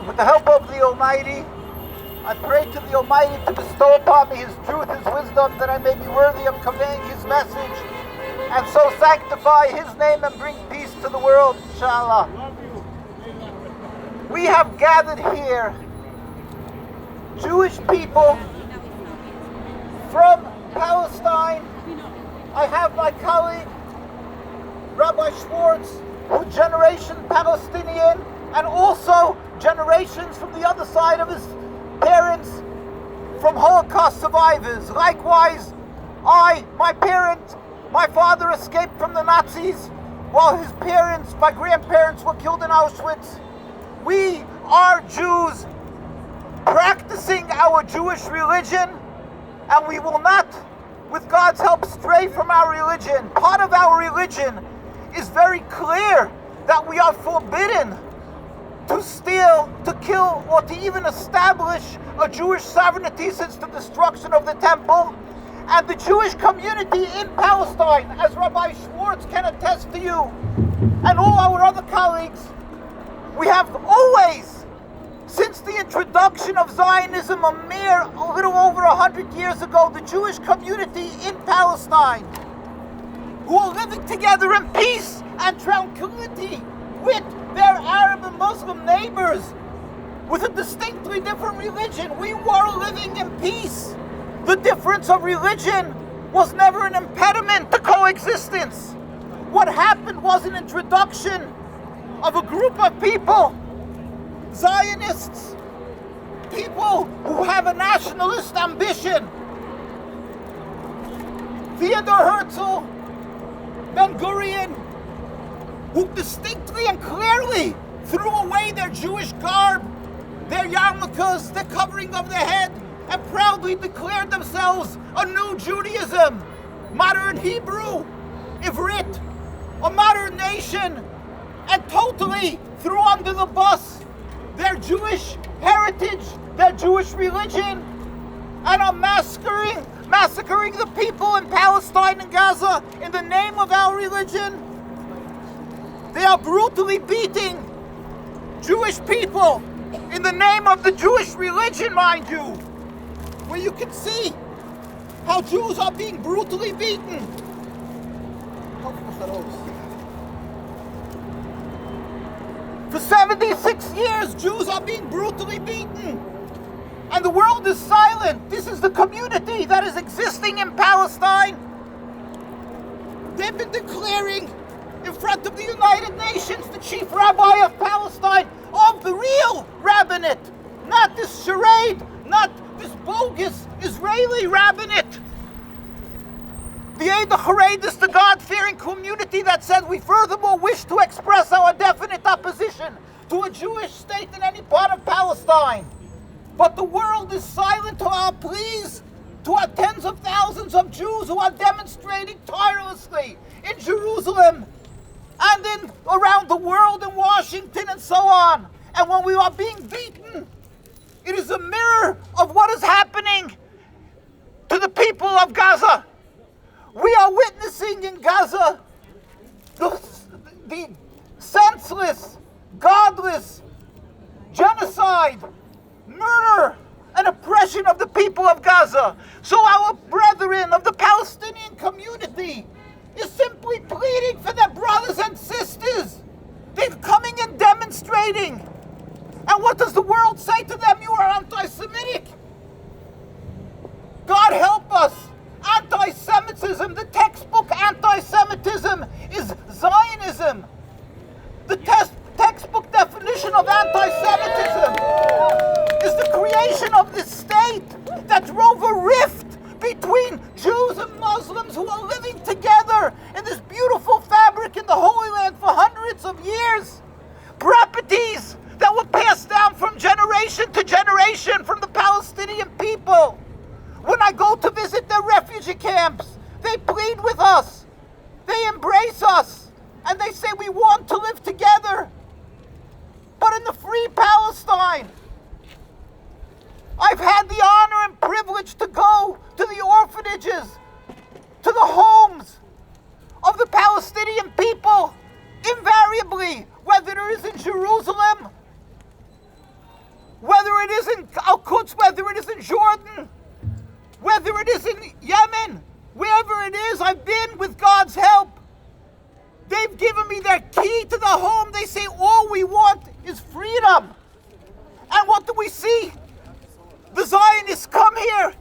With the help of the Almighty, I pray to the Almighty to bestow upon me His truth, His wisdom, that I may be worthy of conveying His message, and so sanctify His name and bring peace to the world, inshallah. We have gathered here Jewish people from Palestine. I have my colleague, Rabbi Schwartz, who's generation Palestinian, and also generations from the other side of his parents from Holocaust survivors. Likewise, my father escaped from the Nazis while his parents, my grandparents, were killed in Auschwitz. We are Jews practicing our Jewish religion, and we will not, with God's help, stray from our religion. Part of our religion is very clear that we are forbidden to steal, to kill, or to even establish a Jewish sovereignty since the destruction of the temple. And the Jewish community in Palestine, as Rabbi Schwartz can attest to you, and all our other colleagues, we have always, since the introduction of Zionism a little over 100 years ago, the Jewish community in Palestine, who are living together in peace and tranquility with their Arab and Muslim neighbors, with a distinctly different religion. We were living in peace. The difference of religion was never an impediment to coexistence. What happened was an introduction of a group of people, Zionists, people who have a nationalist ambition. Theodor Herzl, Ben-Gurion, who distinctly and clearly threw away their Jewish garb, their yarmulkes, the covering of their head, and proudly declared themselves a new Judaism, modern Hebrew, Ivrit, a modern nation, and totally threw under the bus their Jewish heritage, their Jewish religion, and are massacring the people in Palestine and Gaza in the name of our religion. They are brutally beating Jewish people in the name of the Jewish religion, mind you, where you can see how Jews are being brutally beaten. For 76 years, Jews are being brutally beaten. And the world is silent. This is the community that is existing in Palestine. They've been declaring in front of the United Nations, the chief rabbi of Palestine, of the real rabbinate, not this charade, not this bogus Israeli rabbinate. The Eid Hared is the God-fearing community that said we furthermore wish to express our definite opposition to a Jewish state in any part of Palestine. But the world is silent to our pleas, to our tens of thousands of Jews who are demonstrating tirelessly in Jerusalem and around the world, in Washington and so on. And when we are being beaten, it is a mirror of what is happening to the people of Gaza. We are witnessing in Gaza the senseless, godless genocide, murder, and oppression of the people of Gaza. So our brethren of the Palestinian community is simply pleading for their brothers and sisters. They're coming and demonstrating. And what does the world say to them? You are anti-Semitic. God help us. Anti-Semitism, the textbook anti-Semitism is Zionism. The textbook definition of anti-Semitism is the creation of this state that drove a rift between Jews and Muslims who are living together in this beautiful fabric in the Holy Land for hundreds of years. Properties that were passed down from generation to generation from the Palestinian people. When I go to visit their refugee camps, they plead with us. They embrace us. And they say we want to live together. But in the free is in Al-Quds, whether it is in Jordan, whether it is in Yemen, wherever it is, I've been with God's help. They've given me their key to the home. They say all we want is freedom. And what do we see? The Zionists come here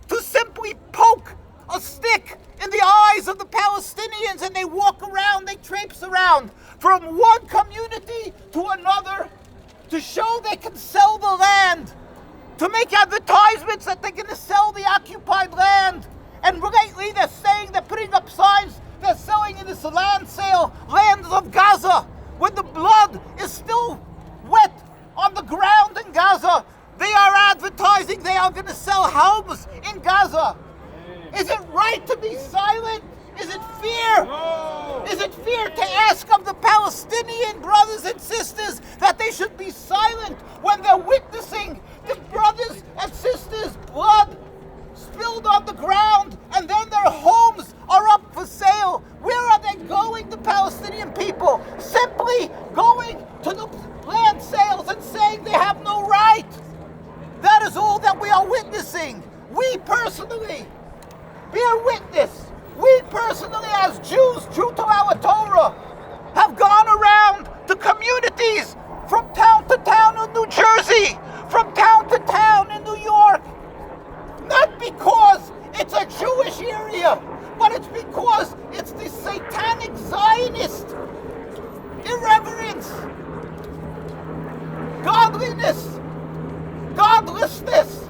to simply poke a stick in the eyes of the Palestinians, and they walk around, they traipse around from one community to another to show they can sell the land, to make advertisements that they're going to sell the occupied land. And lately they're saying, they're putting up signs, they're selling in this land sale, lands of Gaza, when the blood is still wet on the ground in Gaza. They are advertising they are going to sell homes in Gaza. Is it right to be silent? Is it fear? No. Is it fear to ask of the Palestinian brothers and sisters that they should be silent when they're witnessing the brothers and sisters' blood spilled on the ground, and then their homes are up for sale? Where are they going, the Palestinian people? Simply going to the land sales and saying they have no right. That is all that we are witnessing. We personally bear witness. We personally, as Jews, true to our Torah, have gone around the communities from town to town in New Jersey, from town to town in New York. Not because it's a Jewish area, but it's because it's the satanic Zionist irreverence, godliness, godlessness,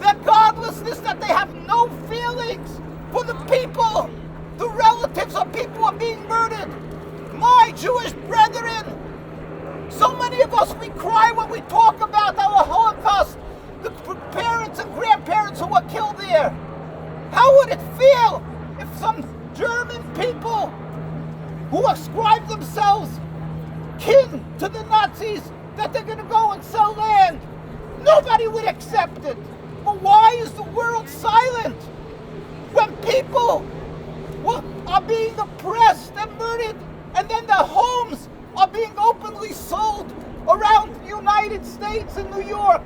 that godlessness that they have no feelings for the people, the relatives of people who are being murdered. My Jewish brethren, so many of us, we cry when we talk about our Holocaust, the parents and grandparents who were killed there. How would it feel if some German people who ascribe themselves kin to the Nazis, that they're going to go and sell land? Nobody would accept it. But why is the world silent when people are being oppressed and murdered, and then their homes are being openly sold around the United States and New York?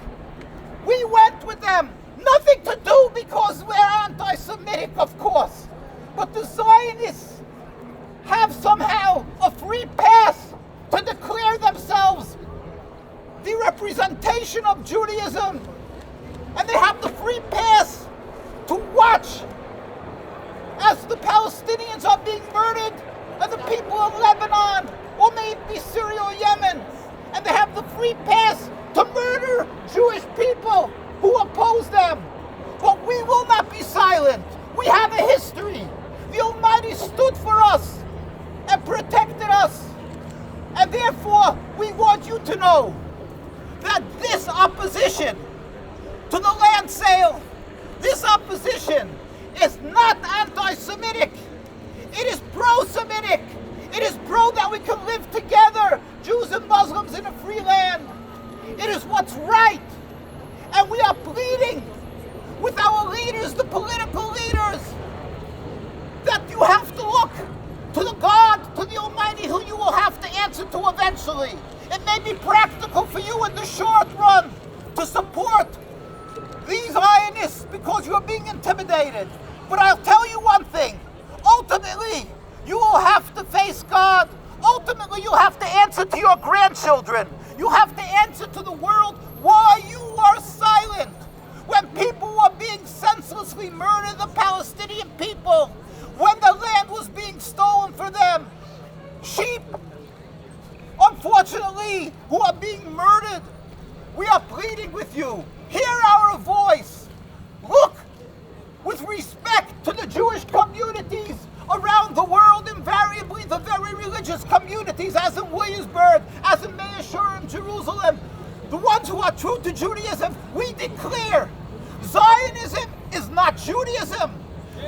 We went with them. Nothing to do because we're anti-Semitic, of course. But the Zionists have somehow a free pass to declare themselves the representation of Judaism. And they have the free pass to watch as the Palestinians are being murdered, and the people of Lebanon, or maybe Syria or Yemen. And they have the free pass to murder Jewish people who oppose them. But we will not be silent. We have a history. The Almighty stood for us and protected us. And therefore, we want you to know that this opposition to the land sale, this opposition is not anti-Semitic. It is pro-Semitic. It is pro that we can live together, Jews and Muslims, in a free land. It is what's right. And we are pleading with our leaders, the political leaders, that you have to look to the God, to the Almighty, who you will have to answer to eventually. It may be practical for you in the short run to support these Zionists because you're being intimidated. But I'll tell you one thing. Ultimately, you will have to face God. Ultimately, you have to answer to your grandchildren. You have to answer to the world why you are silent when people were being senselessly murdered, the Palestinian people, when the land was being stolen for them. Sheep, unfortunately, who are being murdered. We are pleading with you. Hear our voice. Look with respect to the Jewish communities around the world, invariably the very religious communities, as in Williamsburg, as in Mea Shearim in Jerusalem, the ones who are true to Judaism. We declare Zionism is not Judaism.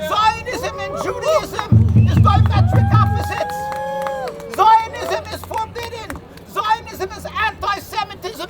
Zionism and Judaism is diametric opposites. Zionism is forbidden. Zionism is anti-Semitism.